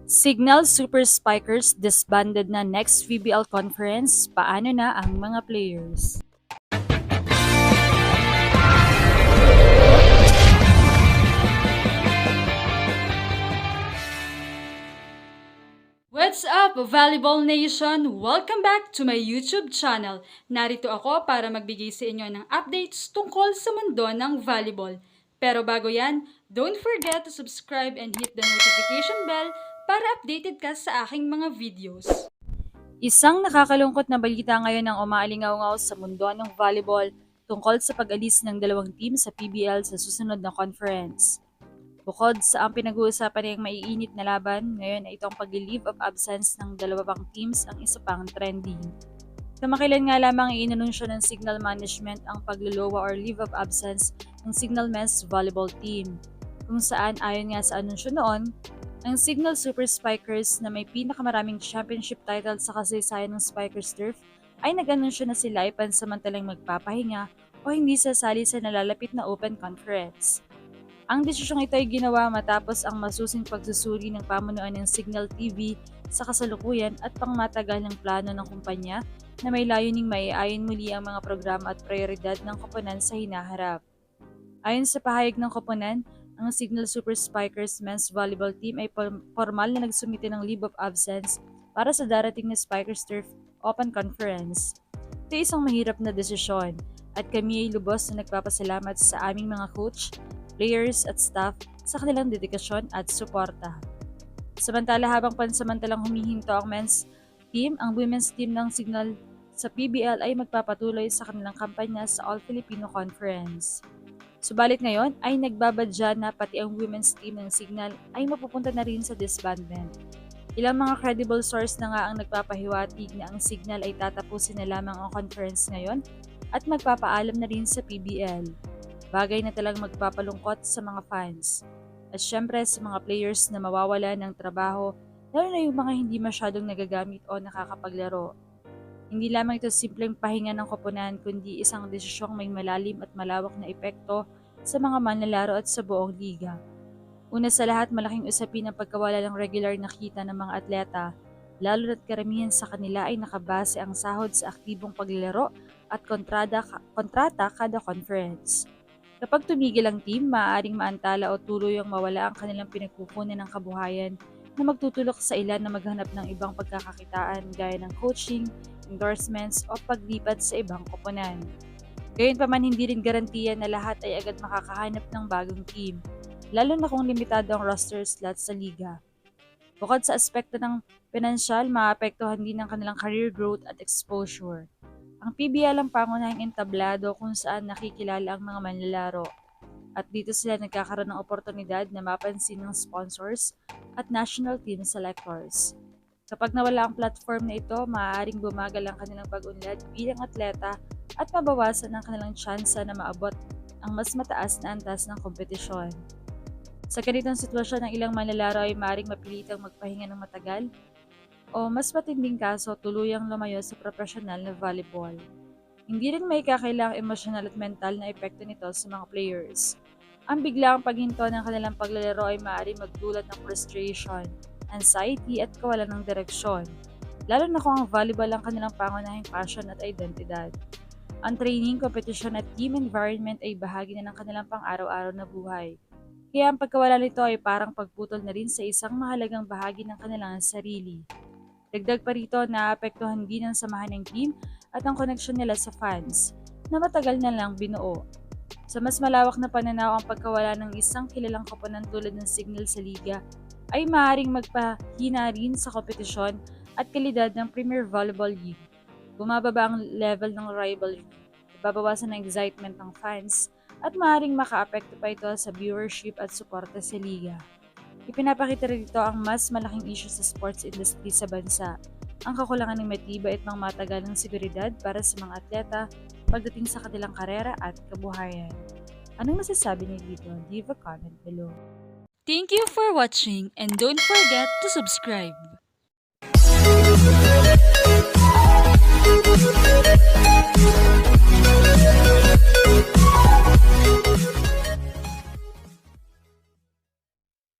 Signal Super Spikers disbanded na next VBL conference, paano na ang mga players? What's up, Volleyball Nation? Welcome back to my YouTube channel. Narito ako para magbigay sa inyo ng updates tungkol sa mundo ng volleyball. Pero bago yan, don't forget to subscribe and hit the notification bell para updated ka sa aking mga videos. Isang nakakalungkot na balita ngayon ang umaalingaw-ngaw sa mundo ng volleyball tungkol sa pag-alis ng dalawang team sa PBL sa susunod na conference. Bukod sa ang pinag-uusapan ng maiinit na laban, ngayon ay itong pag-leave of absence ng dalawang teams ang isa pang trending. Kamakailan nga lamang inanunsyo ng Signal Management ang pagluluwa or leave of absence ng Signal Men's Volleyball Team, kung saan ayon nga sa anunsyo noon, ang Signal Super Spikers na may pinakamaraming championship title sa kasaysayan ng Spikers Turf ay nag-anunsyo na sila ay pansamantalang magpapahinga o hindi sasali sa nalalapit na Open Conference. Ang desisyong ito ay ginawa matapos ang masusing pagsusuri ng pamunuan ng Signal TV sa kasalukuyan at pangmatagal ng plano ng kumpanya na may layuning maiayon muli ang mga programa at prioridad ng koponan sa hinaharap. Ayon sa pahayag ng koponan, ang Signal Super Spikers Men's Volleyball Team ay formal na nagsumite ng leave of absence para sa darating na Spikers Turf Open Conference. Ito ay isang mahirap na desisyon at kami ay lubos na nagpapasalamat sa aming mga coach, players at staff sa kanilang dedikasyon at suporta. Samantala habang pansamantalang humihinto ang men's team, ang women's team ng Signal sa PBL ay magpapatuloy sa kanilang kampanya sa All-Filipino Conference. Subalit ngayon ay nagbabadya na pati ang women's team ng Signal ay mapupunta na rin sa disbandment. Ilang mga credible source na nga ang nagpapahiwatig na ang Signal ay tatapusin na lamang ang conference ngayon at magpapaalam na rin sa PBL. Bagay na talagang magpapalungkot sa mga fans. At syempre sa mga players na mawawala ng trabaho, lalo na yung mga hindi masyadong nagagamit o nakakapaglaro. Hindi lamang ito simpleng pahinga ng koponan kundi isang desisyong may malalim at malawak na epekto sa mga manlalaro at sa buong liga. Una sa lahat, malaking usapin ang pagkawala ng regular na kita ng mga atleta, lalo na't karamihan sa kanila ay nakabase ang sahod sa aktibong paglalaro at kontrata kada conference. Kapag tumigil ang team, maaaring maantala o tuluyang mawala ang kanilang pinagkukunan ng kabuhayan na magtutulak sa ilan na maghanap ng ibang pagkakakitaan gaya ng coaching, endorsements o paglipat sa ibang koponan. Gayunpaman, hindi rin garantiya na lahat ay agad makakahanap ng bagong team, lalo na kung limitado ang roster slots sa liga. Bukod sa aspekto ng pinansyal, maapektuhan din ang kanilang career growth at exposure. Ang PBL ang pangunahing entablado kung saan nakikilala ang mga manlalaro at dito sila nagkakaroon ng oportunidad na mapansin ng sponsors at national team selectors. Kapag nawala ang platform na ito, maaaring bumagal ang kanilang pag-unlad bilang atleta at mabawasan ang kanilang tsansa na maabot ang mas mataas na antas ng kompetisyon. Sa ganitong sitwasyon, ang ilang manlalaro ay maaaring mapilitang magpahinga ng matagal o mas matinding kaso tuluyang lumayo sa profesional na volleyball. Hindi rin may kakailangang emosyonal at mental na epekto nito sa mga players. Ang biglaang paghinto ng kanilang paglalaro ay maaari magdulot ng frustration, anxiety at kawalan ng direksyon, lalo na kung ang volleyball ang kanilang pangunahing passion at identidad. Ang training, kompetisyon at team environment ay bahagi na ng kanilang pang-araw-araw na buhay. Kaya ang pagkawala nito ay parang pagputol na rin sa isang mahalagang bahagi ng kanilang sarili. Dagdag pa rito, naapektuhan din ang samahan ng team at ang koneksyon nila sa fans na matagal na lang binuo. Sa mas malawak na pananaw, ang pagkawala ng isang kilalang koponan tulad ng Signal sa liga ay maaaring magpahina rin sa kompetisyon at kalidad ng Premier Volleyball League. Bumababa ang level ng rivalry, babawasan ang excitement ng fans at maaaring makaapekto pa ito sa viewership at suporta sa liga. Ipinapakita rito ang mas malaking issue sa sports industry sa bansa, ang kakulangan ng matibay at matagalang seguridad para sa mga atleta pagdating sa kanilang karera at kabuhayan. Anong masasabi niyo dito? Leave a comment below. Thank you for watching and don't forget to subscribe.